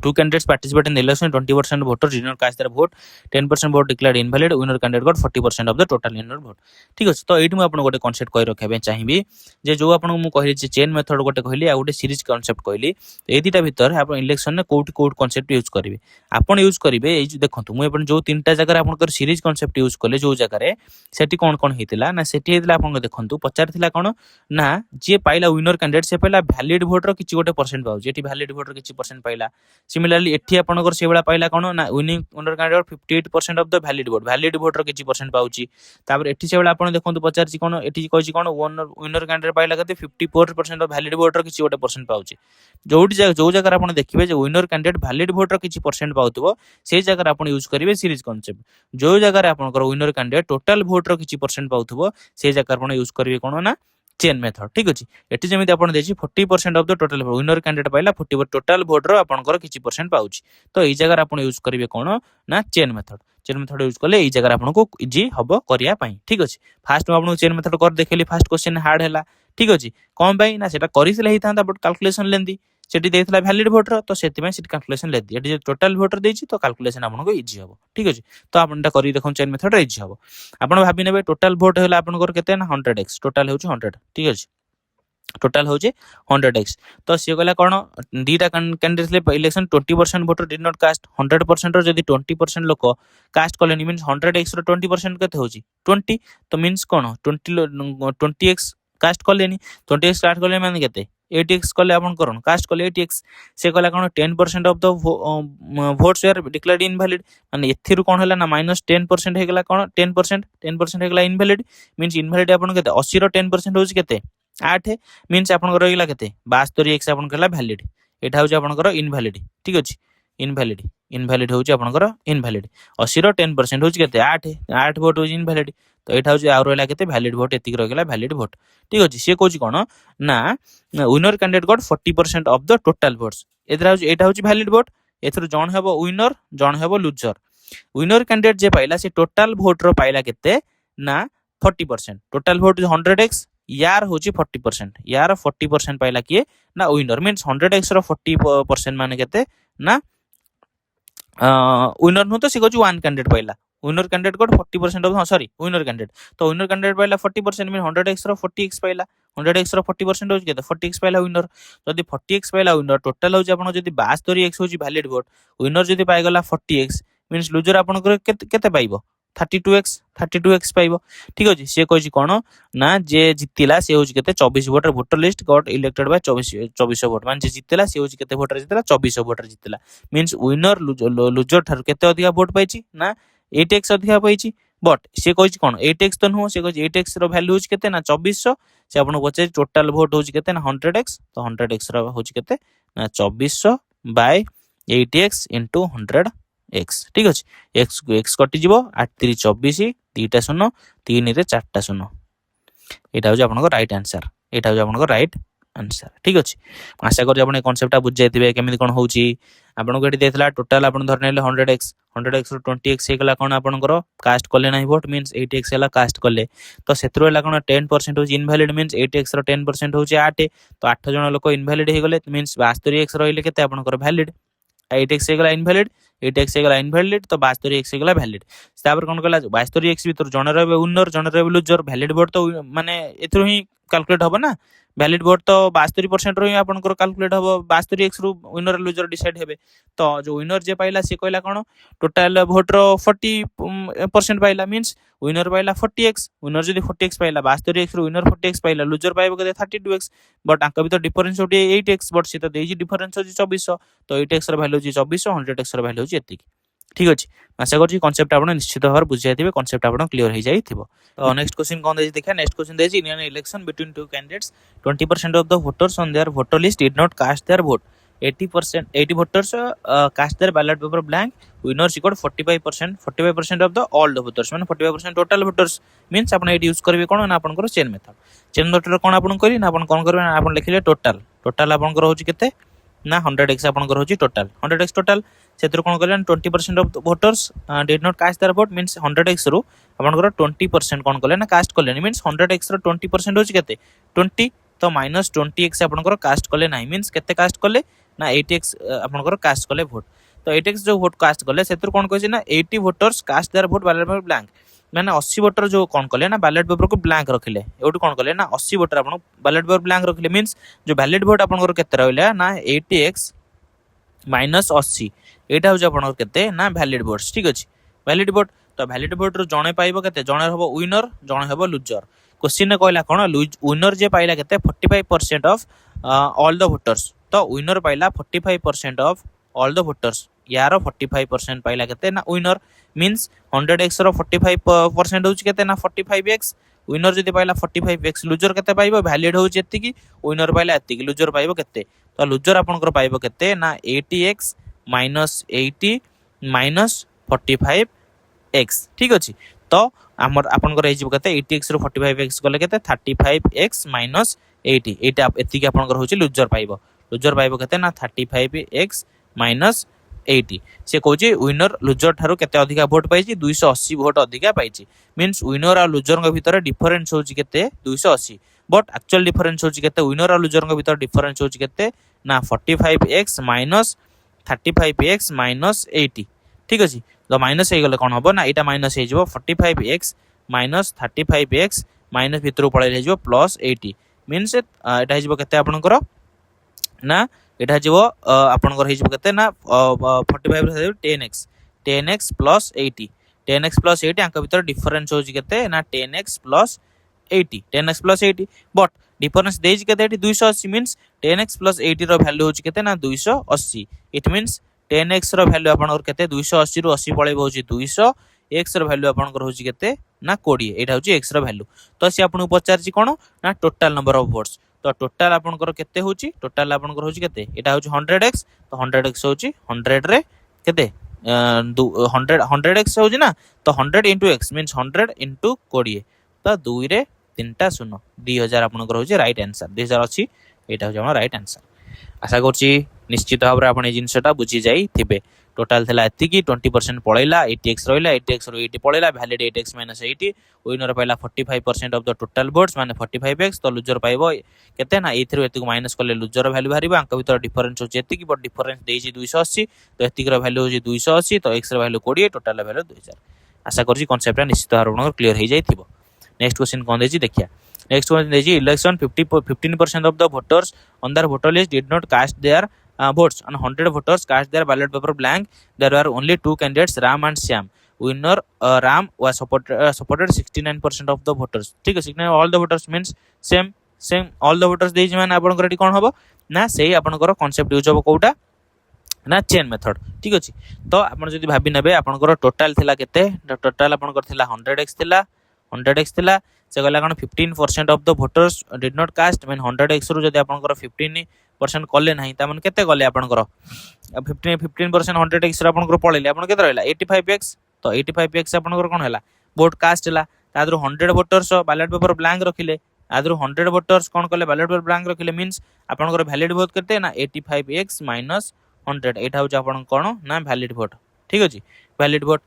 A: Two candidates participate in the election. 20% voters did not cast their vote. 10% vote declared invalid. Winner candidate got 40% of the total invalid vote. ठीक अछि तो एठी मु आपन गोटे कांसेप्ट कहि रखबे चाहिबी जे जो आपन मु कहि जे चेन मेथड गोटे कहली आ गोटे सीरीज कांसेप्ट कहली ए दिटा भीतर आपन इलेक्शन ने कोट कांसेप्ट यूज करिवे आपन यूज करिवे ए देखंतु मु आपन जो तीनटा जगह आपन कर सीरीज कांसेप्ट यूज करले जो जगह रे सेठी कोन हेतिला ना सेठी हेतिला आपन देखंतु पचारथिला कोन ना जे पाइला विनर कैंडिडेट से पाइला वैलिड वोट रो किछि गोटे परसेंट पाउ जेठी वैलिड वोट रो किछि परसेंट पाइला सिमिलरली एठी आपनकर से बेला पाइला कोन ना winning winner candidate 58% of the valid vote रो किछि परसेंट पाउची तापर एठी से बेला आपन देखंतु पचारची कोन एठी कहछि कोन विनर कैंडिडेट पाइला कते 54% ऑफ वैलिड वोट रो किछि गोटे परसेंट पाउची जो जगह आपन देखिबे जे विनर कैंडिडेट वैलिड वोट रो किछि परसेंट पाउतबो से जगह आपन यूज करिवे सीरीज कांसेप्ट जो जगह आपनकर विनर कैंडिडेट टोटल वोट रो किछि परसेंट पाउतबो से जगह आपन यूज करिवे कोन ना चेन मेथड ठीक अछि एठी जेमिति आपन देछि 40% of the total winner candidate पाइला 40 टोटल वोट रो आपनकर किछि परसेंट पाउछि तो एई जगह आपन यूज करिवे कोन ना चेन मेथड यूज करले एई जगह आपन को इजी हबो करिया पई ठीक अछि फास्ट आपन चेन मेथड कर देखली फास्ट क्वेश्चन हार्ड हैला ठीक अछि कोन पई ना सेटा करिसले हितांता बट कैलकुलेशन लेंदी सेठी देइतला वैलिड वोट रो तो सेति में सेठी कैलकुलेशन लेदी एठी टोटल वोटर देछि तो कैलकुलेशन आपन को इजी हबो ठीक अछि तो आपन ता करि देखन चेन मेथड इजी हबो आपन भाबी नेबे टोटल वोट हैला आपन को केते ना 100x टोटल होछि 100 ठीक अछि टोटल होचे 100x तो से गला कोन दीटा कैंडिडेट ले election 20% voter did not cast 100% रो जदी 20% लोक कास्ट करले मींस 100x रो 20% केते होची 20 तो मींस कोन 20x कास्ट करले नी 20x कास्ट करले माने केते 8x करले आपन करन कास्ट करले 8x से गला कोन 10% of the votes are declared invalid माने एथिरु कोन होला ना -10% हे गला कोन 10% हे गला इनवैलिड मींस इनवैलिड आपन केते 80 रो 10% होची केते 8 मींस आपन को रहिला केते 72x आपन कला वैलिड एटा होची आपन को इनवैलिड ठीक अछि इनवैलिड होची आपन को इनवैलिड 80 रो 10% होची केते 8 वोट होची इनवैलिड तो एटा होची आ रहिला केते वैलिड वोट एतिक रहिला वैलिड वोट ठीक अछि से कोची कोन ना winner candidate got 40% of the total votes एटा होची वैलिड वोट एथरो जण हेबो विनर जण हेबो लूजर विनर कैंडिडेट जे पाइला से टोटल वोट रो पाइला केते ना 40% टोटल वोट 100x यार होची 40% यार 40% पाइला किए ना विनर मींस 100x रो 40% माने केते ना विनर नु तो से Kochi one candidate Pila winner candidate got 40% of sorry winner candidate तो विनर कैंडिडेट पाइला 40% मीन 100x रो 40x पाइला 100x रो 40% होची केते 40x पाइला विनर जदी 40x पाइला विनर टोटल होची आपन जदी 72x होची वैलिड वोट विनर जदी पाइ गला 40x मींस लूजर आपन केते पाइबो 32x पाइबो ठीक अछि से कहछि कोन ना जे जितिला से होछि केते 24 voter list got elected by 24 vote मान जे जितिला से होछि केते वोटर जितिला 24 वोटर जितिला मींस विनर लूजर थार केते अधिका वोट पाइछि ना 8x अधिका पाइछि बट से कहछि कोन 8x तो नो से कहछि 8x रो वैल्यू होछि केते ना 2400 से आपन बचे टोटल वोट होछि केते ना 100x तो 100x रो होछि केते ना 2400 बाय 8x * 100x ठीक अछि x कटि जिवो 8 3 24 2टा 0 3 रे 4टा 0 एटा हो आपन को राइट आंसर एटा हो आपन को राइट आंसर ठीक अछि आशा करि आपन कांसेप्टटा बुझ जायतिबे केमिति कोन होउची आपन को एटी देथला टोटल आपन धरनेले 100x रो 20x हे गला कोन आपन को कास्ट करले नाही वोट मींस 8x हला कास्ट करले तो सेतरो हला कोन 10% होची इनवैलिड मींस 8x रो 10% होची 8 तो 8 जण लोक इनवैलिड हे गले मींस 72x रहिले केते आपन को वैलिड 8x हे गला इनवैलिड 8x हे गला इनवैलिड तो 72x हे गला वैलिड तापर कोन कला 72x भीतर जण रहबे विनर जण रहबे लूजर वैलिड वोट तो माने एथरो ही कैलकुलेट हम ना वैलिड वोट तो 72% रो आपनकर कैलकुलेट हम 72x रु विनर लूजर डिसाइड हेबे तो जो विनर जे पाइला से कहला कोन टोटल वोट रो 40% पाइला मींस विनर पाइला 40x विनर जदी 40x पाइला 72x रु विनर 40x पाइला लूजर पाइबो केते 32x बट आंका भी तो डिफरेंस होटी 8x बट से तो देजी डिफरेंस होची 2400 तो 8x रो वैल्यू होची 2400 100x रो वैल्यू होची एतिकी ठीक अछि आशा करछि कांसेप्ट आपण निश्चित भाव बुझाइ दिबे कांसेप्ट आपण क्लियर हो जाई थिबो तो नेक्स्ट क्वेश्चन कोन देछि देखा नेक्स्ट क्वेश्चन देछि in an election between two candidates 20% of the voters on their voter list did not cast their vote 80 voters cast their ballot paper blank winners equal 45% of the all the voters माने 45% total voters means आपण eight use करबे कोन ना आपनकर chain method कोन आपण करी ना आपण कोन करबे आपण लिखिले टोटल आपनकर होची केते ना 100x आपनकर होची टोटल 100x टोटल सेतर कोन करले 20% of voters did not cast their vote means 100x रो आपनकर 20% कोन करले ना कास्ट करले मींस 100x रो 20% होची केते 20 तो माइनस 20x आपनकर कास्ट करले नाही मींस केते कास्ट करले ना 80x आपनकर कास्ट करले वोट तो 80x जो वोट कास्ट करले सेतर कोन कहै छै ना 80 voters cast their vote ballot paper blank माने 80 वोटर जो कोन करले ना बैलेट पेपर को ब्लैंक रखिले एउटी कोन करले ना 80 वोटर आपन बैलेट पेपर ब्लैंक रखिले मींस जो वैलिड वोट आपनकर केते रहले ना 80x माइनस 80 एटा हो आपनकर केते ना वैलिड वोट्स ठीक अछि वैलिड वोट तो वैलिड वोट रो जणे पाइबो केते जणे हबो विनर जणे हबो लूजर क्वेश्चन ने कहला कोन विनर जे पाइला केते 45% ऑफ ऑल द वोटर्स तो विनर पाइला 45% ऑफ ऑल द वोटर्स यार 45% पाइला केते ना विनर मींस 100x रो 45% होची केते ना 45x विनर जदी पाइला 45x लूजर केते पाइबो वैलिड होची एतिकी विनर पाइला एतिकी लूजर पाइबो केते तो लूजर आपनकर पाइबो केते ना 80x - 80 - 45x ठीक अछि तो हमर आपनकर हेजिबो केते 80x रो 45x गले केते 35x - 80 एटा एतिकी आपनकर होची लूजर पाइबो केते ना 35x - 80 से कहूची विनर लूजर ठारो केते अधिका वोट पाइची 280 वोट अधिका पाइची मींस विनर और लूजर के भीतर डिफरेंस होची केते 280 बट एक्चुअल डिफरेंस होची केते विनर और लूजर के भीतर डिफरेंस होची केते ना 45x - 35x - 80 ठीक अछि तो माइनस हे गले कोन हबो ना एटा माइनस हे जबो 45x - 35x माइनस भितरु पळे हे जबो प्लस 80 मींस एटा हे जबो केते आपनकर ना एटा जबो आपनकर हे जबो केते ना 45 रे 10x + 80 10x + 80 अंक भीतर डिफरेंस होची केते ना 10x + 80 बट डिफरेंस देज केते 280 मींस 10x + 80 रो वैल्यू होची केते ना 280 it means 10x row value आपनकर केते 280 रु 80 पळेबो होची 200 x रो वैल्यू आपनकर होची केते ना 20 एटा होची x रो वैल्यू तो से आपन पचारची कोन ना टोटल नंबर ऑफ वोट्स तो टोटल आपनकर केते होची टोटल आपनकर होची केते एटा होची 100x तो 100x होची 100 रे केते 100x होची ना तो 100 * x मींस 100 * 20 तो 2 रे 3टा 0 2000 आपनकर होची राइट आंसर 2000 अछि एटा होची हमर राइट आंसर आशा करछि निश्चित भाव रे आपण ए जिंसटा बुझी जाई थिबे टोटल थला एति की 20% पळैला 80x रहैला 80x रो 80 पळैला वैलिड 8x - 80 विनर पाइला 45% ऑफ द टोटल वोट्स माने 45x तो लूजर पाइबो केते ना एथरो एति को माइनस करले लूजर वैल्यू बाहरिबो अंक भीतर डिफरेंस होची एति की बट डिफरेंस देजी 280 तो एति की रो वैल्यू होची 280 तो x रो वैल्यू 20 टोटल वैल्यू 2000 आशा करछि कांसेप्ट निश्चित भाव क्लियर हो जाई थिबो नेक्स्ट क्वेश्चन कोन देछि देखिया नेक्स्ट क्वेश्चन देछि election 15% of the voters on their voter list did not cast their votes and 100 voters cast their ballot paper blank there were only two candidates Ram and Shyam winner Ram was supported 69% of the voters ठीक है 69 all the voters means same all the voters देछि माने आपन करटी कोन हबो ना सेही आपन कर कांसेप्ट यूज हबो कोटा ना चेन मेथड ठीक अछि तो आपन जदी भाबी नेबे आपन कर टोटल थिला केते टोटल आपन कर थिला 100x थिला से गला कोन 15% of the voters did not cast mean 100x रु जदी आपन कर 15% कले नाही त मन केते गले आपन कर 15% 100x रा आपन कर पळेले आपन केते रहला 85x तो 85x आपन कर कोन हला वोट कास्ट हला तादरु 100 वोटर्स बैलेट पेपर ब्लैंक रखिले आदरु 100 वोटर्स कोन कले बैलेट पेपर ब्लैंक रखिले मींस आपन कर वैलिड वोट केते ना 85x - 100 एटा हो आपन कोन ना वैलिड वोट ठीक अछि वैलिड वोट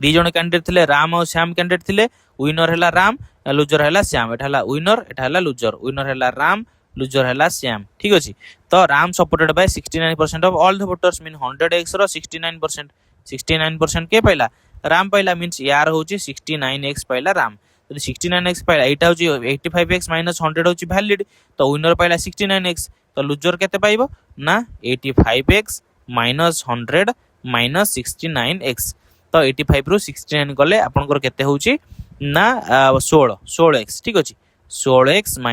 A: दी जण कैंडिडेट थिले राम और श्याम कैंडिडेट थिले विनर हला राम लूजर हला श्याम एटा हला विनर एटा हला लूजर विनर हला राम लूजर हला श्याम ठीक अछि तो Ram supported by 69% of all the voters mean 100x रो 69% के पहिला राम पहिला मींस यार होची 69x पहिला राम जदि 69x पाइला एटा होची 85x - 100 होची वैलिड तो विनर पाइला 69x तो लूजर केते पाइबो ना 85x - 100 - 69x तो 85 रु 69 गले आपनकर केते होची ना 16x ठीक अछि 16x -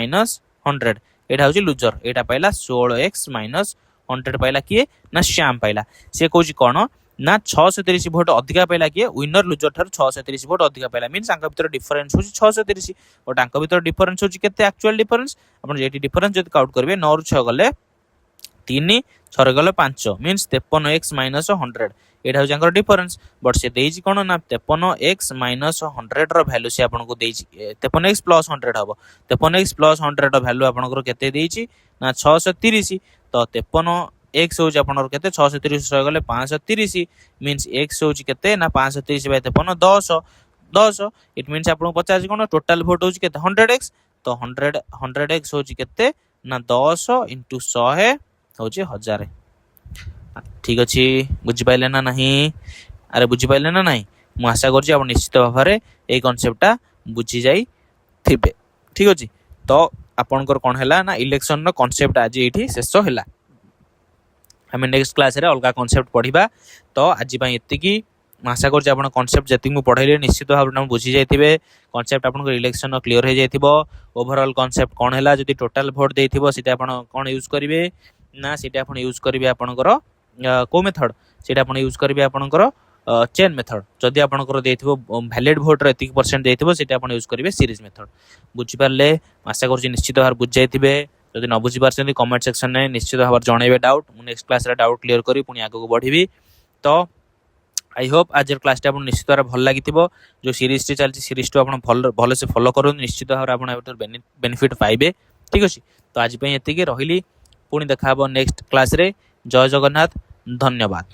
A: 100 एटा होची लूजर एटा पाइला 16x - 100 पाइला किए ना श्याम पाइला से कहूची कोन ना 630 वोट अधिका पाइला किए विनर लूजर ठार 630 वोट अधिका पाइला मींस आंका भीतर डिफरेंस होची 630 और आंका भीतर डिफरेंस होची केते एक्चुअल डिफरेंस अपन जेटी डिफरेंस जति काउंट करबे 9 रु 6 गले 3 6 गले 5 मींस 53x - 100 एटा होची आंकर डिफरेंस बट से देइची कोन ना 53x - 100 रो वैल्यू से आपन को देइची 53x + 100 हबो 53x + 100 रो वैल्यू आपन को केते देइची ना 630 तो 53x होची आपन केते 630 रह गले 530 मींस x होची केते ना 530 बाय 53 10 इट मींस आपन 50 कोन टोटल वोट होची केते 100x तो 100x होची केते ना 10 * 100 होची 1000 ठीक अछि बुझि पाइले ना नहीं अरे बुझि पाइले ना नहीं मु आशा करछि आप निश्चित भाबरे ए कांसेप्टटा बुझि जाई थिबे ठीक अछि तो आपनकर कोन हैला ना इलेक्शन रो कांसेप्ट आज एठी शेष हैला हमें नेक्स्ट क्लास रे अलगा कांसेप्ट पढिबा तो आज पई एति की आशा करछि आपन कांसेप्ट जति मु पढाइले निश्चित भाबरे बुझि जाइथिबे कांसेप्ट आपन इलेक्शन रो क्लियर हो जाइथिबो ओवरऑल कांसेप्ट कोन हैला जति टोटल वोट देइथिबो सिटा आपन कोन यूज करिवे ना सिटा आपन यूज करिवे आपनकर को मेथड सेटा आपण यूज करबे आपनकर चेन मेथड जदि आपनकर देथिबो वैलिड वोट रे 30% देथिबो सेटा आपण यूज करबे सीरीज मेथड बुझि पारले आशा करछि निश्चित भार बुझ जाइथिबे जदि न बुझि पारछन कमेंट सेक्शन में निश्चित भार जणाइबे डाउट मु नेक्स्ट क्लास रे डाउट क्लियर करी पुनी आगो बढ़िबी तो आई होप आज क्लास टा आपण निश्चित भार भल लागिथिबो जो सीरीज टी चलछि सीरीज तो आपण भल से फॉलो करू निश्चित भार आपण एटर बेनिफिट पाइबे ठीक अछि तो आज पई एति के रहिली पुनी देखाबो नेक्स्ट क्लास रे जय जगन्नाथ धन्यवाद।